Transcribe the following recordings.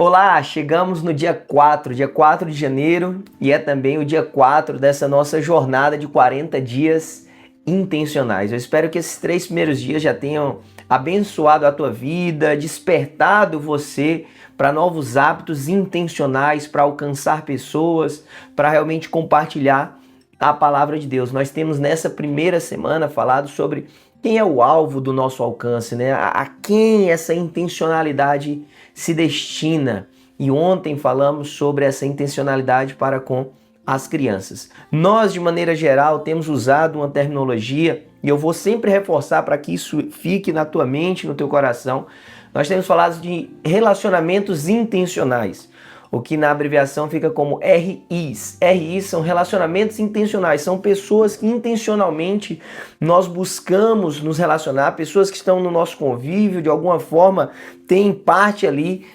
Olá, chegamos no dia 4 de janeiro, e é também o dia 4 dessa nossa jornada de 40 dias intencionais. Eu espero que esses 3 primeiros dias já tenham abençoado a tua vida, despertado você para novos hábitos intencionais, para alcançar pessoas, para realmente compartilhar a palavra de Deus. Nós temos nessa primeira semana falado sobre quem é o alvo do nosso alcance, né? A quem essa intencionalidade se destina. E ontem falamos sobre essa intencionalidade para com as crianças. Nós, de maneira geral, temos usado uma terminologia, e eu vou sempre reforçar para que isso fique na tua mente, no teu coração. Nós temos falado de relacionamentos intencionais, o que na abreviação fica como RIs. RIs são relacionamentos intencionais, são pessoas que intencionalmente nós buscamos nos relacionar, pessoas que estão no nosso convívio, de alguma forma têm parte ali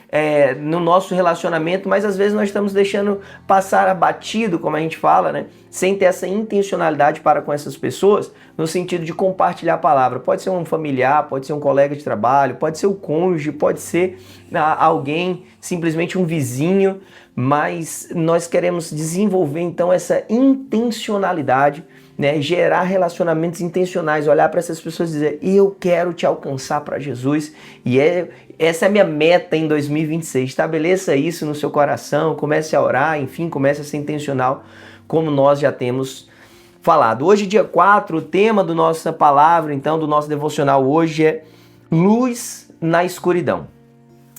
no nosso relacionamento, mas às vezes nós estamos deixando passar abatido, como a gente fala, né? Sem ter essa intencionalidade para com essas pessoas, no sentido de compartilhar a palavra. Pode ser um familiar, pode ser um colega de trabalho, pode ser o cônjuge, pode ser alguém, simplesmente um vizinho, mas nós queremos desenvolver então essa intencionalidade, né? Gerar relacionamentos intencionais, olhar para essas pessoas e dizer: eu quero te alcançar para Jesus, e essa é a minha meta em 2026. Estabeleça isso no seu coração, comece a orar, enfim, comece a ser intencional, como nós já temos falado. Hoje, dia 4, o tema da nossa palavra, então, do nosso devocional hoje é luz na escuridão.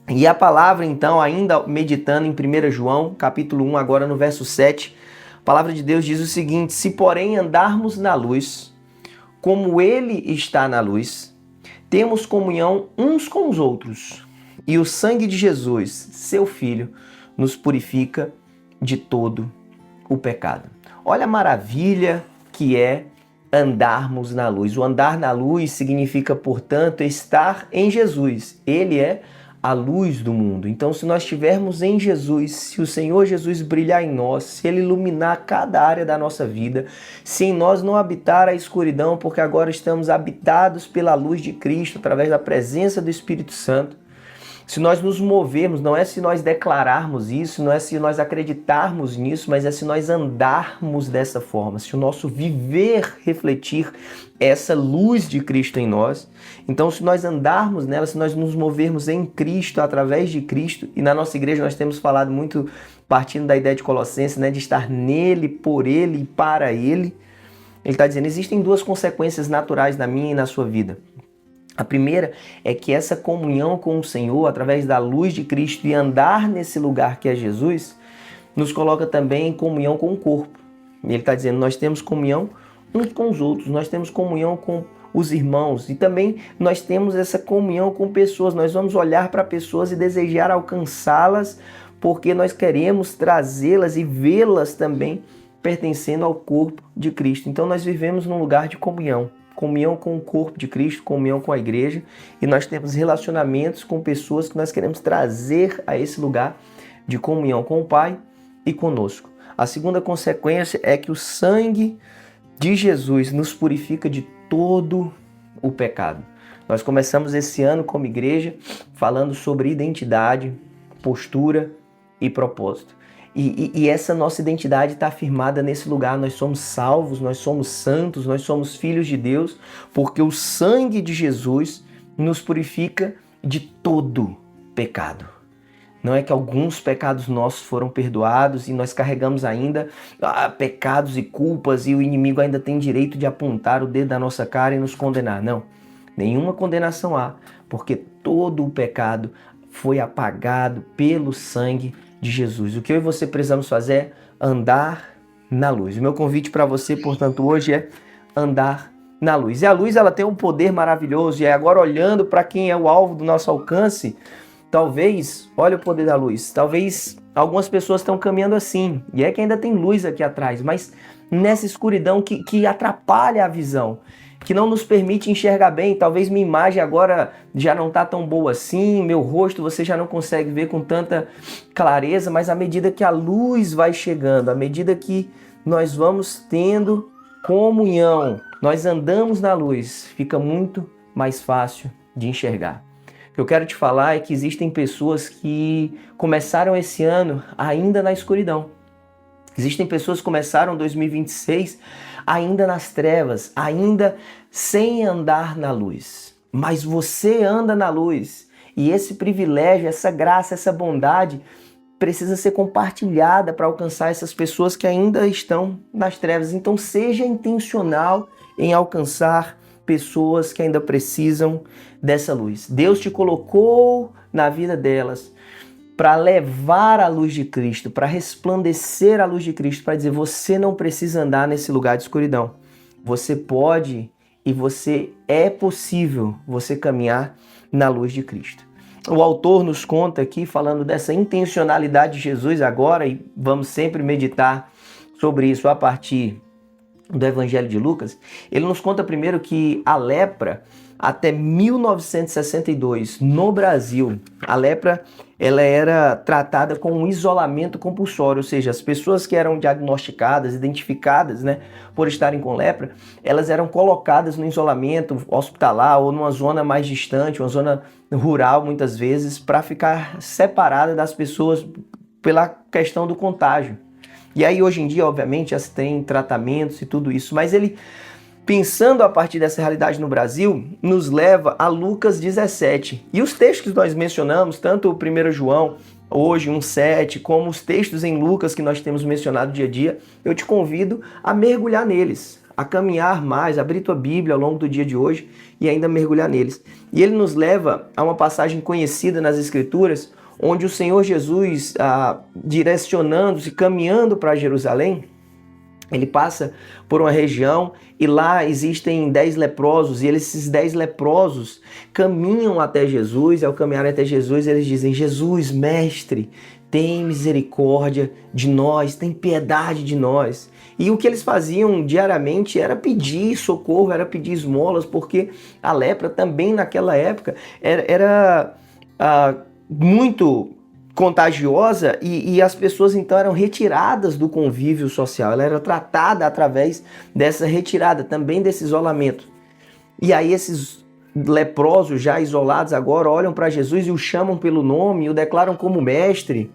E a palavra, então, ainda meditando em 1 João, capítulo 1, agora no verso 7, a palavra de Deus diz o seguinte: se porém andarmos na luz, como Ele está na luz, temos comunhão uns com os outros, e o sangue de Jesus, seu Filho, nos purifica de todo o pecado. Olha a maravilha que é andarmos na luz. O andar na luz significa, portanto, estar em Jesus. Ele é a luz do mundo. Então, se nós estivermos em Jesus, se o Senhor Jesus brilhar em nós, se Ele iluminar cada área da nossa vida, se em nós não habitar a escuridão, porque agora estamos habitados pela luz de Cristo, através da presença do Espírito Santo, se nós nos movermos, não é se nós declararmos isso, não é se nós acreditarmos nisso, mas é se nós andarmos dessa forma, se o nosso viver refletir essa luz de Cristo em nós. Então, se nós andarmos nela, se nós nos movermos em Cristo, através de Cristo, e na nossa igreja nós temos falado muito, partindo da ideia de Colossenses, né, de estar nele, por ele e para ele. Ele está dizendo: existem 2 consequências naturais na minha e na sua vida. A primeira é que essa comunhão com o Senhor, através da luz de Cristo e andar nesse lugar que é Jesus, nos coloca também em comunhão com o corpo. Ele está dizendo: nós temos comunhão uns com os outros, nós temos comunhão com os irmãos, e também nós temos essa comunhão com pessoas. Nós vamos olhar para pessoas e desejar alcançá-las, porque nós queremos trazê-las e vê-las também pertencendo ao corpo de Cristo. Então nós vivemos num lugar de comunhão. Comunhão com o corpo de Cristo, comunhão com a igreja, e nós temos relacionamentos com pessoas que nós queremos trazer a esse lugar de comunhão com o Pai e conosco. A segunda consequência é que o sangue de Jesus nos purifica de todo o pecado. Nós começamos esse ano como igreja falando sobre identidade, postura e propósito. E essa nossa identidade está afirmada nesse lugar. Nós somos salvos, nós somos santos, nós somos filhos de Deus, porque o sangue de Jesus nos purifica de todo pecado. Não é que alguns pecados nossos foram perdoados e nós carregamos ainda pecados e culpas, e o inimigo ainda tem direito de apontar o dedo da nossa cara e nos condenar. Não, nenhuma condenação há, porque todo o pecado foi apagado pelo sangue de Jesus. O que eu e você precisamos fazer é andar na luz. O meu convite para você, portanto, hoje é andar na luz. E a luz, ela tem um poder maravilhoso. E agora, olhando para quem é o alvo do nosso alcance, talvez, olha o poder da luz, talvez algumas pessoas estão caminhando assim, e é que ainda tem luz aqui atrás, mas nessa escuridão que atrapalha a visão, que não nos permite enxergar bem. Talvez minha imagem agora já não está tão boa assim, meu rosto você já não consegue ver com tanta clareza, mas à medida que a luz vai chegando, à medida que nós vamos tendo comunhão, nós andamos na luz, fica muito mais fácil de enxergar. O que eu quero te falar é que existem pessoas que começaram esse ano ainda na escuridão. Existem pessoas que começaram 2026 ainda nas trevas, ainda sem andar na luz. Mas você anda na luz. E esse privilégio, essa graça, essa bondade precisa ser compartilhada para alcançar essas pessoas que ainda estão nas trevas. Então seja intencional em alcançar pessoas que ainda precisam dessa luz. Deus te colocou na vida delas para levar a luz de Cristo, para resplandecer a luz de Cristo, para dizer, você não precisa andar nesse lugar de escuridão. Você pode e você é possível você caminhar na luz de Cristo. O autor nos conta aqui, falando dessa intencionalidade de Jesus agora, e vamos sempre meditar sobre isso a partir do Evangelho de Lucas. Ele nos conta primeiro que a lepra, até 1962, no Brasil, a lepra ela era tratada com um isolamento compulsório, ou seja, as pessoas que eram diagnosticadas, identificadas, né, por estarem com lepra, elas eram colocadas no isolamento hospitalar ou numa zona mais distante, uma zona rural muitas vezes, para ficar separada das pessoas pela questão do contágio. E aí hoje em dia, obviamente, já se tem tratamentos e tudo isso, mas ele, pensando a partir dessa realidade no Brasil, nos leva a Lucas 17. E os textos que nós mencionamos, tanto o 1 João, hoje 1,7, como os textos em Lucas que nós temos mencionado dia a dia, eu te convido a mergulhar neles, a caminhar mais, abrir tua Bíblia ao longo do dia de hoje e ainda mergulhar neles. E ele nos leva a uma passagem conhecida nas Escrituras, onde o Senhor Jesus, direcionando-se, caminhando para Jerusalém, ele passa por uma região e lá existem 10 leprosos e esses 10 leprosos caminham até Jesus e ao caminhar até Jesus eles dizem, Jesus, mestre, tem misericórdia de nós, tem piedade de nós. E o que eles faziam diariamente era pedir socorro, era pedir esmolas, porque a lepra também naquela época era muito contagiosa e as pessoas então eram retiradas do convívio social, ela era tratada através dessa retirada, também desse isolamento. E aí esses leprosos já isolados agora olham para Jesus e o chamam pelo nome, e o declaram como mestre,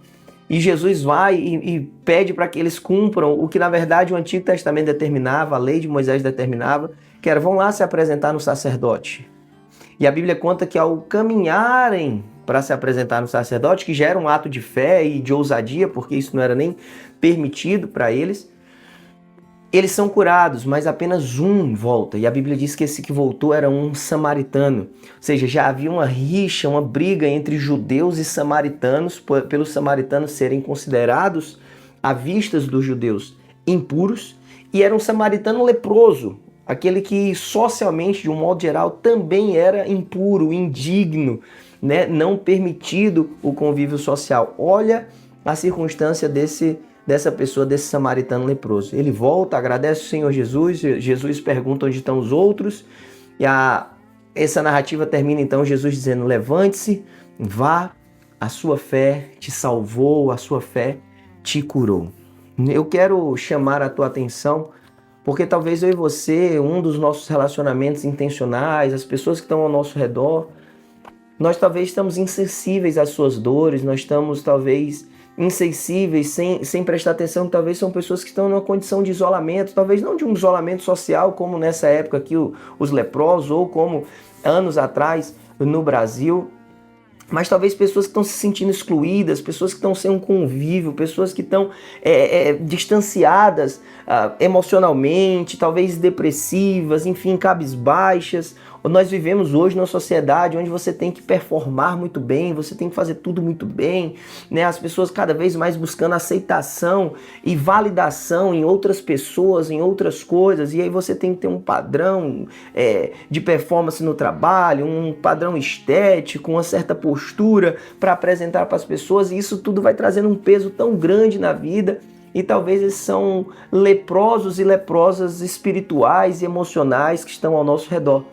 e Jesus vai e pede para que eles cumpram o que na verdade o Antigo Testamento determinava, a lei de Moisés determinava, que era, vão lá se apresentar no sacerdote. E a Bíblia conta que ao caminharem para se apresentar no sacerdote, que já era um ato de fé e de ousadia, porque isso não era nem permitido para eles, eles são curados, mas apenas um volta. E a Bíblia diz que esse que voltou era um samaritano. Ou seja, já havia uma rixa, uma briga entre judeus e samaritanos, pelos samaritanos serem considerados, à vista dos judeus, impuros, e era um samaritano leproso, aquele que socialmente, de um modo geral, também era impuro, indigno, né? Não permitido o convívio social. Olha a circunstância dessa pessoa, desse samaritano leproso. Ele volta, agradece o Senhor Jesus, Jesus pergunta onde estão os outros, e essa narrativa termina então Jesus dizendo, levante-se, vá, a sua fé te salvou, a sua fé te curou. Eu quero chamar a tua atenção, porque talvez eu e você, um dos nossos relacionamentos intencionais, as pessoas que estão ao nosso redor, nós talvez estamos insensíveis às suas dores, nós estamos talvez insensíveis, sem prestar atenção, que talvez são pessoas que estão numa condição de isolamento, talvez não de um isolamento social, como nessa época aqui os leprosos, ou como anos atrás no Brasil, mas talvez pessoas que estão se sentindo excluídas, pessoas que estão sem um convívio, pessoas que estão distanciadas emocionalmente, talvez depressivas, enfim, cabisbaixas. Nós vivemos hoje numa sociedade onde você tem que performar muito bem, você tem que fazer tudo muito bem, né? As pessoas cada vez mais buscando aceitação e validação em outras pessoas, em outras coisas, e aí você tem que ter um padrão de performance no trabalho, um padrão estético, uma certa postura para apresentar para as pessoas, e isso tudo vai trazendo um peso tão grande na vida. E talvez esses são leprosos e leprosas espirituais e emocionais que estão ao nosso redor,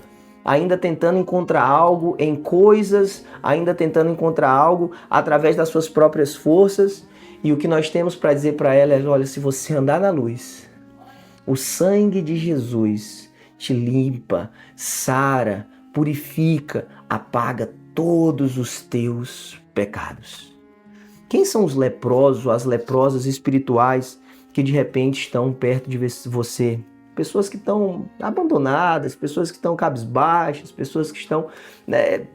ainda tentando encontrar algo em coisas, ainda tentando encontrar algo através das suas próprias forças. E o que nós temos para dizer para ela é, olha, se você andar na luz, o sangue de Jesus te limpa, sara, purifica, apaga todos os teus pecados. Quem são os leprosos, as leprosas espirituais que de repente estão perto de você? Pessoas que estão abandonadas, pessoas que estão cabisbaixas, pessoas que estão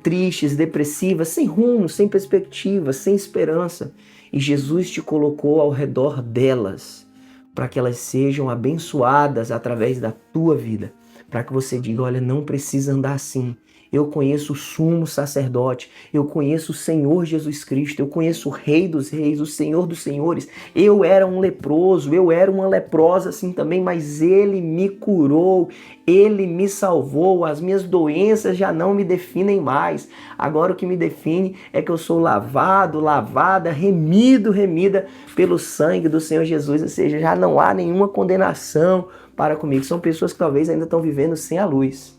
tristes, depressivas, sem rumo, sem perspectiva, sem esperança. E Jesus te colocou ao redor delas para que elas sejam abençoadas através da tua vida. Para que você diga, olha, não precisa andar assim. Eu conheço o sumo sacerdote, eu conheço o Senhor Jesus Cristo, eu conheço o Rei dos Reis, o Senhor dos Senhores. Eu era um leproso, eu era uma leprosa assim também, mas Ele me curou, Ele me salvou, as minhas doenças já não me definem mais. Agora o que me define é que eu sou lavado, lavada, remida pelo sangue do Senhor Jesus, ou seja, já não há nenhuma condenação para comigo. São pessoas que talvez ainda estão vivendo sem a luz.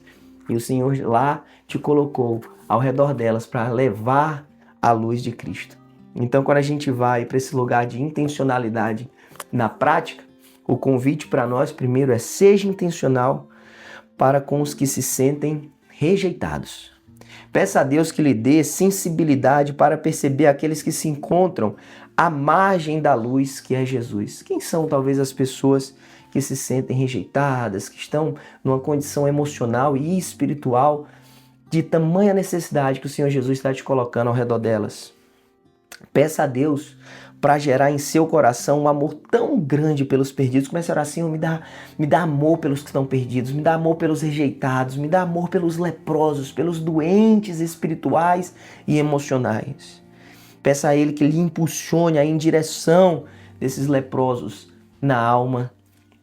E o Senhor lá te colocou ao redor delas para levar a luz de Cristo. Então, quando a gente vai para esse lugar de intencionalidade na prática, o convite para nós primeiro é seja intencional para com os que se sentem rejeitados. Peça a Deus que lhe dê sensibilidade para perceber aqueles que se encontram à margem da luz que é Jesus. Quem são talvez as pessoas que se sentem rejeitadas, que estão numa condição emocional e espiritual de tamanha necessidade que o Senhor Jesus está te colocando ao redor delas? Peça a Deus para gerar em seu coração um amor tão grande pelos perdidos. Comece a orar assim, me dá amor pelos que estão perdidos, me dá amor pelos rejeitados, me dá amor pelos leprosos, pelos doentes espirituais e emocionais. Peça a Ele que lhe impulsione em direção desses leprosos na alma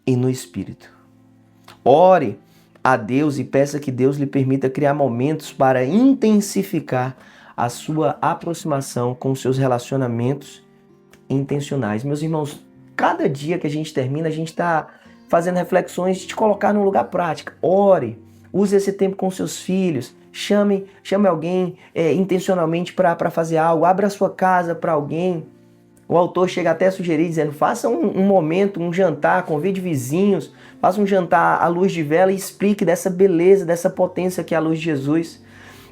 e no espírito. Ore a Deus e peça que Deus lhe permita criar momentos para intensificar a sua aproximação com os seus relacionamentos intencionais. Meus irmãos, cada dia que a gente termina, a gente está fazendo reflexões de te colocar num lugar prático. Ore, use esse tempo com seus filhos, chame alguém intencionalmente para fazer algo, abra a sua casa para alguém. O autor chega até a sugerir, dizendo, faça um momento, um jantar, convide vizinhos, faça um jantar à luz de vela e explique dessa beleza, dessa potência que é a luz de Jesus.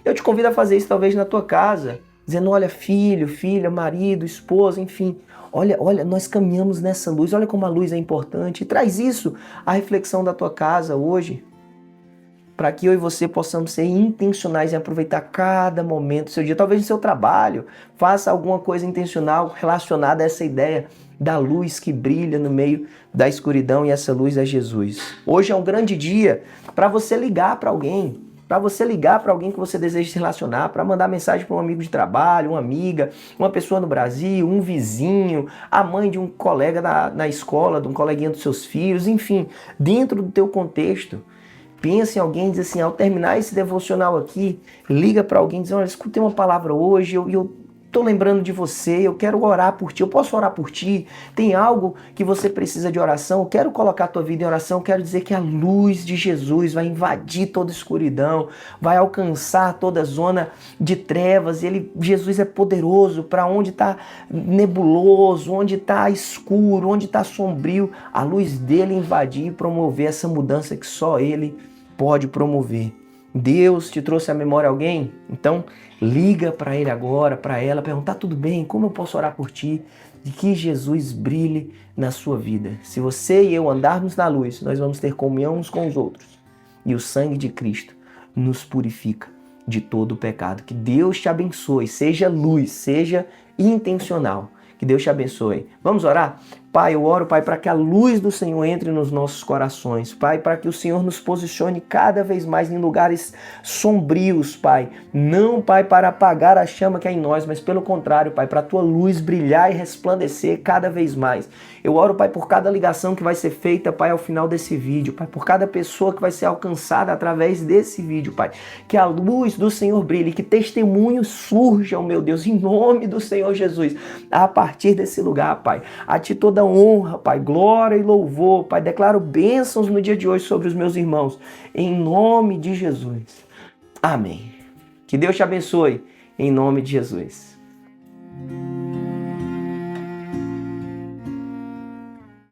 Eu te convido a fazer isso talvez na tua casa, dizendo, olha, filho, filha, marido, esposa, enfim, olha, nós caminhamos nessa luz, olha como a luz é importante. E traz isso à reflexão da tua casa hoje, para que eu e você possamos ser intencionais em aproveitar cada momento do seu dia. Talvez no seu trabalho, faça alguma coisa intencional relacionada a essa ideia da luz que brilha no meio da escuridão, e essa luz é Jesus. Hoje é um grande dia para você ligar para alguém, que você deseja se relacionar, para mandar mensagem para um amigo de trabalho, uma amiga, uma pessoa no Brasil, um vizinho, a mãe de um colega na escola, de um coleguinha dos seus filhos, enfim, dentro do teu contexto. Pensa em alguém, diz assim, ao terminar esse devocional aqui, liga para alguém, diz, olha, escutei uma palavra hoje, eu estou lembrando de você, eu quero orar por ti, eu posso orar por ti? Tem algo que você precisa de oração? Eu quero colocar a tua vida em oração, quero dizer que a luz de Jesus vai invadir toda escuridão, vai alcançar toda zona de trevas. Jesus é poderoso para onde está nebuloso, onde está escuro, onde está sombrio, a luz dele invadir e promover essa mudança que só ele pode promover. Deus te trouxe à memória alguém? Então liga para ele agora, para ela, perguntar, tudo bem? Como eu posso orar por ti? De que Jesus brilhe na sua vida. Se você e eu andarmos na luz, nós vamos ter comunhão uns com os outros. E o sangue de Cristo nos purifica de todo o pecado. Que Deus te abençoe, seja luz, seja intencional. Que Deus te abençoe. Vamos orar? Pai, eu oro, Pai, para que a luz do Senhor entre nos nossos corações. Pai, para que o Senhor nos posicione cada vez mais em lugares sombrios, Pai. Não, Pai, para apagar a chama que é em nós, mas pelo contrário, Pai, para a Tua luz brilhar e resplandecer cada vez mais. Eu oro, Pai, por cada ligação que vai ser feita, Pai, ao final desse vídeo. Pai, por cada pessoa que vai ser alcançada através desse vídeo, Pai. Que a luz do Senhor brilhe, que testemunhos surjam, meu Deus, em nome do Senhor Jesus. A partir desse lugar, Pai. A Ti toda honra, Pai, glória e louvor, Pai, declaro bênçãos no dia de hoje sobre os meus irmãos, em nome de Jesus. Amém. Que Deus te abençoe, em nome de Jesus.